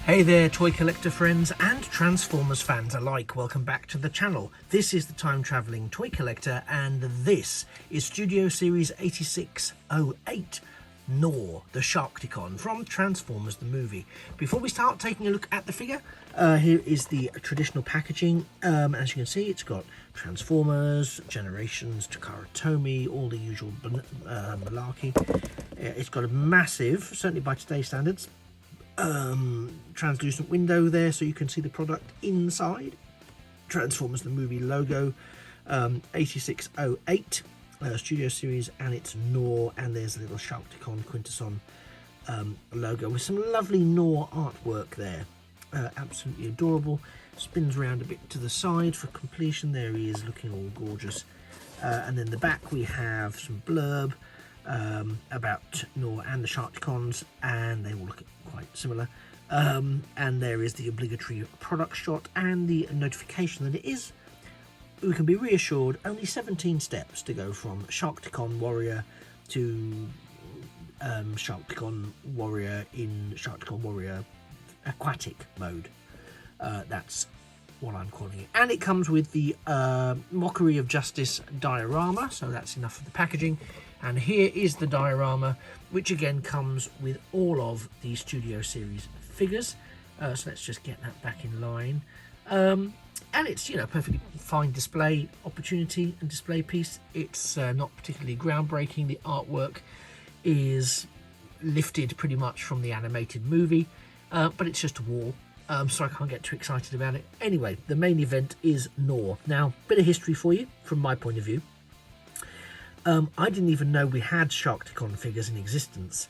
Hey there, toy collector friends and Transformers fans alike, welcome back to the channel. This is the Time Travelling Toy Collector and this is Studio Series 8608 Gnaw, the Sharkticon from Transformers the movie. Before we start taking a look at the figure, here is the traditional packaging. As you can see, it's got Transformers, Generations, Takara Tomy, all the usual malarkey. It's got a massive, certainly by today's standards, translucent window there so you can see the product inside. Transformers the movie logo, 8608 Studio Series, and it's Gnaw, and there's a little Sharkticon Quintesson logo with some lovely Gnaw artwork there. Absolutely adorable. Spins around a bit to the side for completion. There he is, looking all gorgeous. And then the back we have some blurb about Gnaw and the Sharkticons, and they all look quite similar. And there is the obligatory product shot and the notification that it is, we can be reassured, only 17 steps to go from Sharkticon Warrior to Sharkticon Warrior in Sharkticon Warrior Aquatic mode. That's what I'm calling it. And it comes with the Mockery of Justice diorama, so that's enough for the packaging. And here is the diorama, which again comes with all of the Studio Series figures. So let's just get that back in line. And it's, you know, perfectly fine display opportunity and display piece. It's not particularly groundbreaking. The artwork is lifted pretty much from the animated movie, but it's just a wall. So I can't get too excited about it. Anyway, the main event is Gnaw. Now, bit of history for you from my point of view. I didn't even know we had Sharkticon figures in existence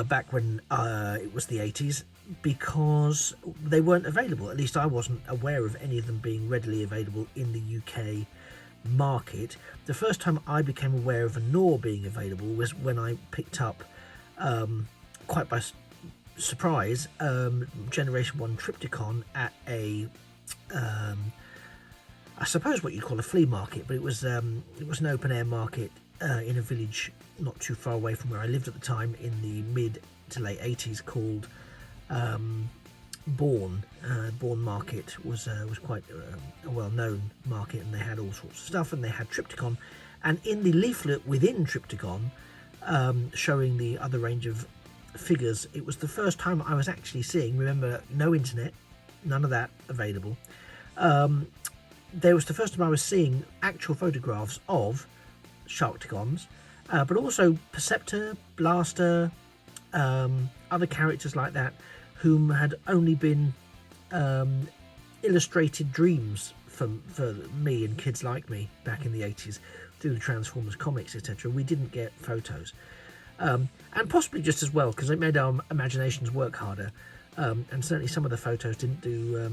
back when it was the 80s, because they weren't available. At least I wasn't aware of any of them being readily available in the UK market. The first time I became aware of a Gnaw being available was when I picked up, quite by surprise, Generation 1 Triptychon at a I suppose what you'd call a flea market, but it was an open air market in a village not too far away from where I lived at the time in the mid to late 80s, called Bourne. Bourne Market was quite a well-known market, and they had all sorts of stuff, and they had Triptychon, and in the leaflet within Triptychon, showing the other range of figures, it was the first time I was actually seeing, remember, no internet, none of that available, there was the first time I was seeing actual photographs of Sharkticons, but also Perceptor, Blaster, other characters like that, whom had only been illustrated dreams for me and kids like me back in the 80s through the Transformers comics, etc. We didn't get photos, and possibly just as well, because it made our imaginations work harder, and certainly some of the photos didn't do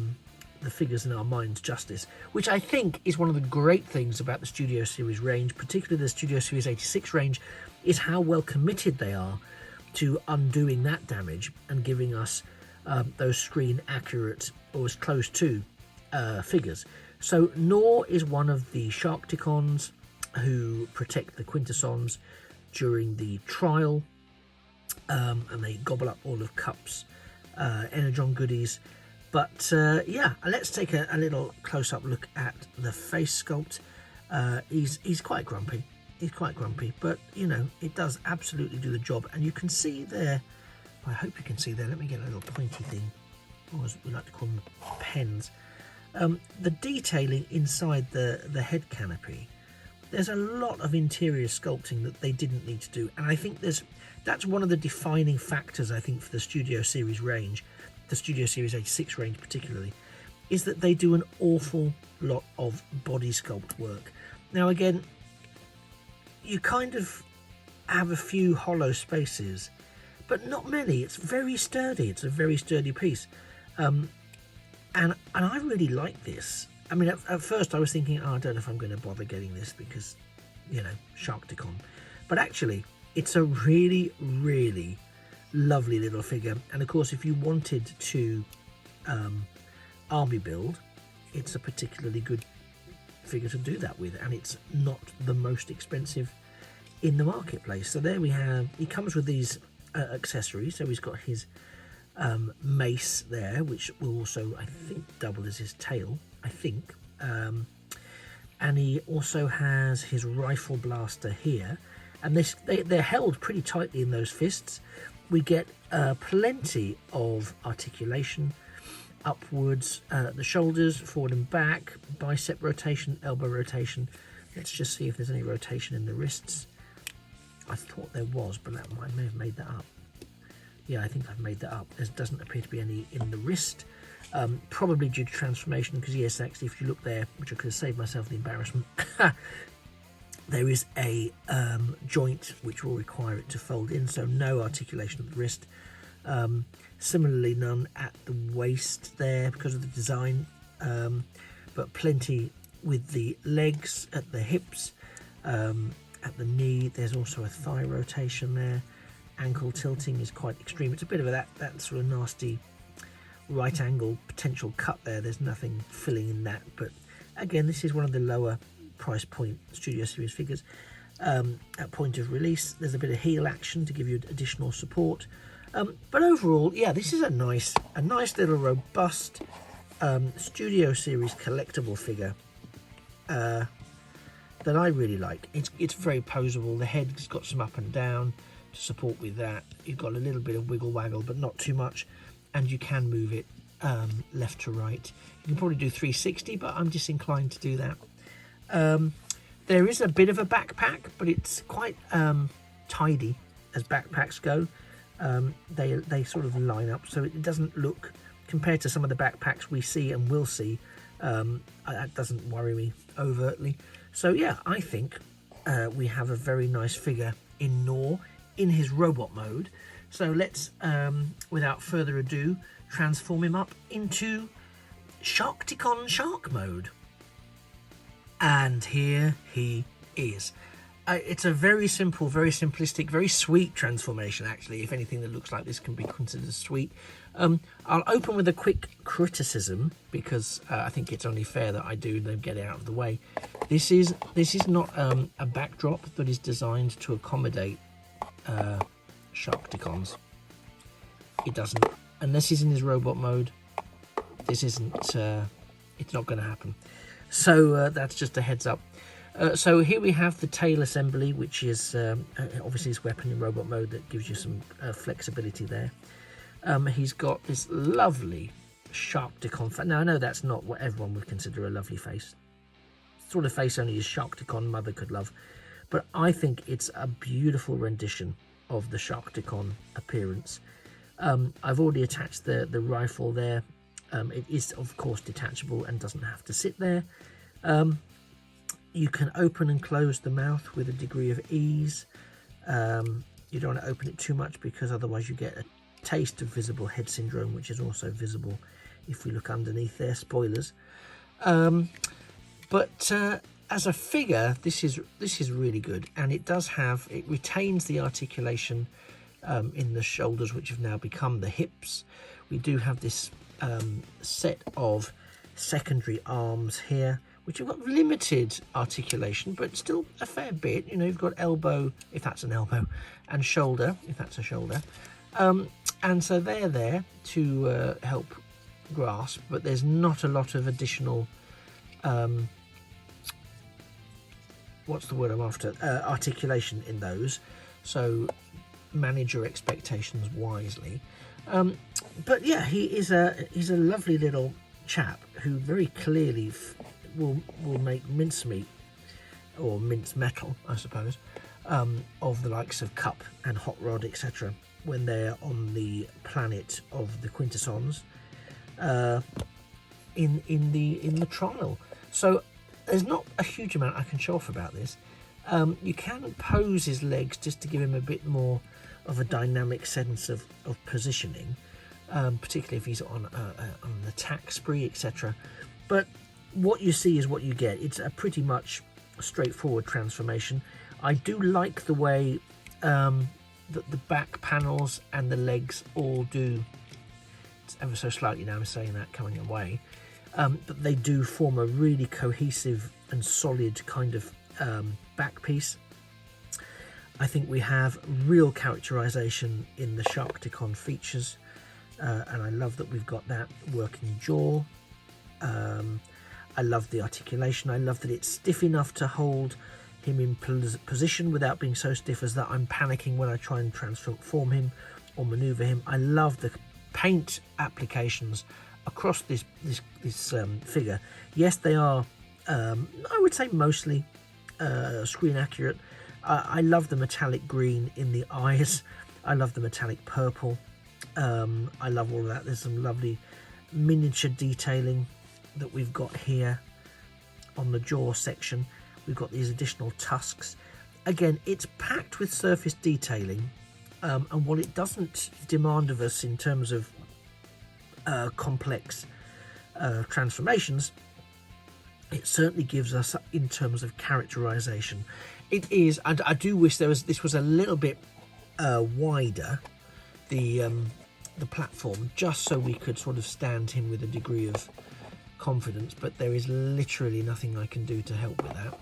the figures in our minds justice, which I think is one of the great things about the Studio Series range, particularly the Studio Series 86 range, is how well committed they are to undoing that damage and giving us those screen accurate, or as close to, figures. So Gnaw is one of the Sharkticons who protect the Quintessons during the trial, and they gobble up all of Cup's Energon goodies. But yeah, let's take a little close-up look at the face sculpt. He's quite grumpy. He's quite grumpy, but you know, it does absolutely do the job. And you can see there, I hope you can see there, let me get a little pointy thing, or as we like to call them, pens. The detailing inside the head canopy, there's a lot of interior sculpting that they didn't need to do. And I think that's one of the defining factors, I think, for the Studio Series range, the Studio Series 86 range particularly, is that they do an awful lot of body sculpt work. Now again, you kind of have a few hollow spaces, but not many. It's very sturdy. It's a very sturdy piece, and I really like this. I mean, at first I was thinking, oh, I don't know if I'm going to bother getting this because, you know, Sharkticon, but actually it's a really, really lovely little figure. And of course, if you wanted to army build, it's a particularly good figure to do that with, and it's not the most expensive in the marketplace. So there we have, he comes with these accessories. So he's got his mace there, which will also, I think, double as his tail, I think. And he also has his rifle blaster here, and they're held pretty tightly in those fists. We get plenty of articulation upwards, the shoulders, forward and back, bicep rotation, elbow rotation. Let's just see if there's any rotation in the wrists. I thought there was, but I may have made that up. Yeah, I think I've made that up. There doesn't appear to be any in the wrist, probably due to transformation, because yes, actually, if you look there, which I could have saved myself the embarrassment, there is a joint which will require it to fold in, so no articulation of the wrist. Similarly, none at the waist there because of the design, but plenty with the legs, at the hips, at the knee. There's also a thigh rotation there. Ankle tilting is quite extreme. It's a bit of that sort of nasty right angle potential cut there. There's nothing filling in that, but again, this is one of the lower price point Studio Series figures. At point of release, there's a bit of heel action to give you additional support, but overall, yeah, this is a nice little robust Studio Series collectible figure that I really like. It's very posable. The head's got some up and down to support with that. You've got a little bit of wiggle waggle, but not too much, and you can move it left to right. You can probably do 360, but I'm disinclined to do that. There is a bit of a backpack, but it's quite tidy as backpacks go. They sort of line up, so it doesn't look, compared to some of the backpacks we see and will see, that doesn't worry me overtly. So yeah, I think we have a very nice figure in Gnaw in his robot mode. So let's, without further ado, transform him up into Sharkticon Shark mode. And here he is. It's a very simple, very simplistic, very sweet transformation, actually. If anything that looks like this can be considered sweet. I'll open with a quick criticism, because I think it's only fair that I do then get it out of the way. This is not a backdrop that is designed to accommodate Sharkticons. It doesn't, unless he's in his robot mode. This isn't, it's not going to happen. So that's just a heads up. So here we have the tail assembly, which is obviously his weapon in robot mode that gives you some flexibility there. He's got this lovely Sharkticon. Now I know that's not what everyone would consider a lovely face. Sort of face only his Sharkticon mother could love. But I think it's a beautiful rendition of the Sharkticon appearance. I've already attached the rifle there. It is, of course, detachable and doesn't have to sit there. You can open and close the mouth with a degree of ease. You don't want to open it too much, because otherwise you get a taste of visible head syndrome, which is also visible if we look underneath there. Spoilers. But as a figure, this is really good, and it retains the articulation in the shoulders, which have now become the hips. We do have this set of secondary arms here, which have got limited articulation, but still a fair bit. You know, you've got elbow, if that's an elbow, and shoulder, if that's a shoulder. And so they're there to help grasp, but there's not a lot of additional, what's the word I'm after, articulation in those. So manage your expectations wisely. But yeah, he's a lovely little chap who very clearly will make mincemeat, or mince metal, I suppose, of the likes of Cup and Hot Rod, etc., when they're on the planet of the Quintessons in the trial. So there's not a huge amount I can show off about this. You can pose his legs just to give him a bit more of a dynamic sense of positioning, particularly if he's on an attack spree, etc. But what you see is what you get. It's a pretty much straightforward transformation. I do like the way that the back panels and the legs all do, it's ever so slightly now I'm saying that coming away, but they do form a really cohesive and solid kind of back piece. I think we have real characterization in the Sharkticon features. and I love that we've got that working jaw. I love the articulation. I love that it's stiff enough to hold him in position without being so stiff as that I'm panicking when I try and transform him or maneuver him. I love the paint applications across this figure. Yes, they are I would say mostly screen accurate. I love the metallic green in the eyes. I love the metallic purple. I love all of that. There's some lovely miniature detailing that we've got here on the jaw section. We've got these additional tusks. Again, it's packed with surface detailing, and what it doesn't demand of us in terms of complex transformations, it certainly gives us in terms of characterization. It is, and I do wish this was a little bit wider, the platform, just so we could sort of stand him with a degree of confidence, but there is literally nothing I can do to help with that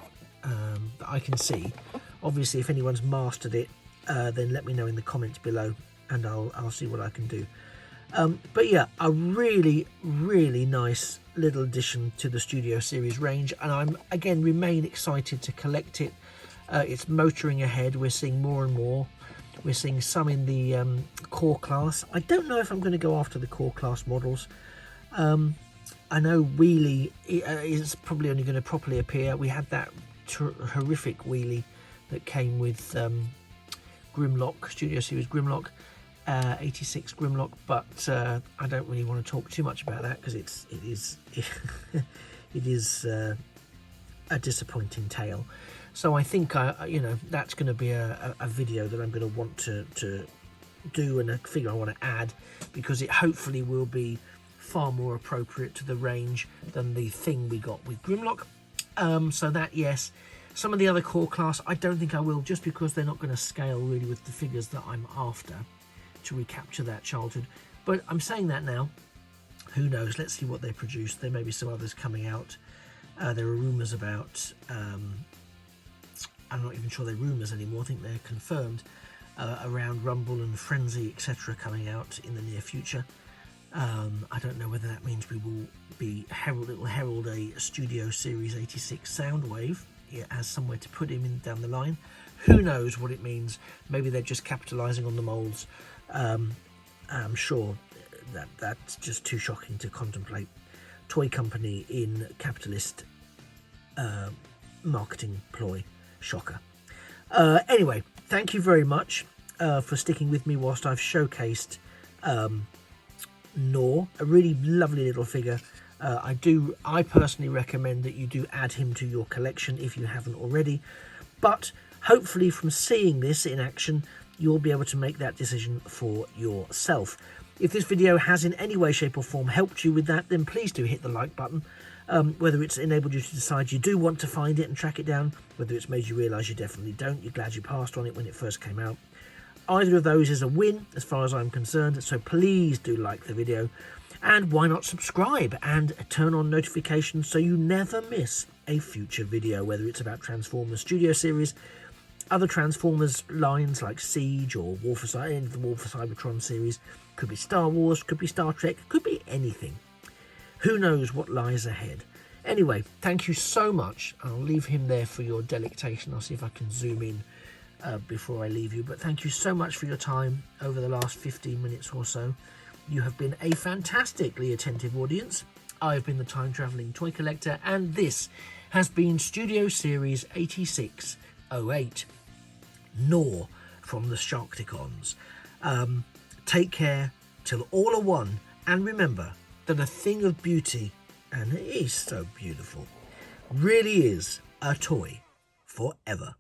I can see. Obviously, if anyone's mastered it, then let me know in the comments below, and I'll see what I can do. But yeah, a really nice little addition to the Studio Series range, and I'm again remain excited to collect it. It's motoring ahead. We're seeing more and more. We're seeing some in the core class. I don't know if I'm going to go after the core class models. I know Wheelie is probably only going to properly appear. We had that horrific Wheelie that came with Grimlock, Studio Series Grimlock, 86 Grimlock, but I don't really want to talk too much about that because it is a disappointing tale. So I think that's going to be a video that I'm going to want to do, and a figure I want to add, because it hopefully will be far more appropriate to the range than the thing we got with Grimlock. So that, yes. Some of the other core class I don't think I will, just because they're not going to scale really with the figures that I'm after to recapture that childhood. But I'm saying that now, who knows, let's see what they produce. There may be some others coming out. There are rumours about I'm not even sure they're rumours anymore, I think they're confirmed, around Rumble and Frenzy, etc. coming out in the near future. I don't know whether that means we will be it will herald a Studio Series 86 Soundwave. It has somewhere to put him in down the line. Who knows what it means? Maybe they're just capitalising on the moulds. I'm sure that's just too shocking to contemplate. Toy company in capitalist marketing ploy. Shocker. Anyway, thank you very much for sticking with me whilst I've showcased Gnaw, a really lovely little figure. I personally recommend that you do add him to your collection if you haven't already, but hopefully from seeing this in action you'll be able to make that decision for yourself. If this video has in any way, shape or form helped you with that, then please do hit the like button. Whether it's enabled you to decide you do want to find it and track it down, whether it's made you realise you definitely don't, you're glad you passed on it when it first came out. Either of those is a win as far as I'm concerned, so please do like the video, and why not subscribe and turn on notifications so you never miss a future video, whether it's about Transformers Studio Series, other Transformers lines like Siege or War for the War for Cybertron series, could be Star Wars, could be Star Trek, could be anything. Who knows what lies ahead. Anyway, thank you so much. I'll leave him there for your delectation. I'll see if I can zoom in before I leave you. But thank you so much for your time over the last 15 minutes or so. You have been a fantastically attentive audience. I've been the Time Travelling Toy Collector, and this has been Studio Series 8608, Gnaw from the Sharkticons. Take care till all are one, and remember that a thing of beauty, and it is so beautiful, really is a toy forever.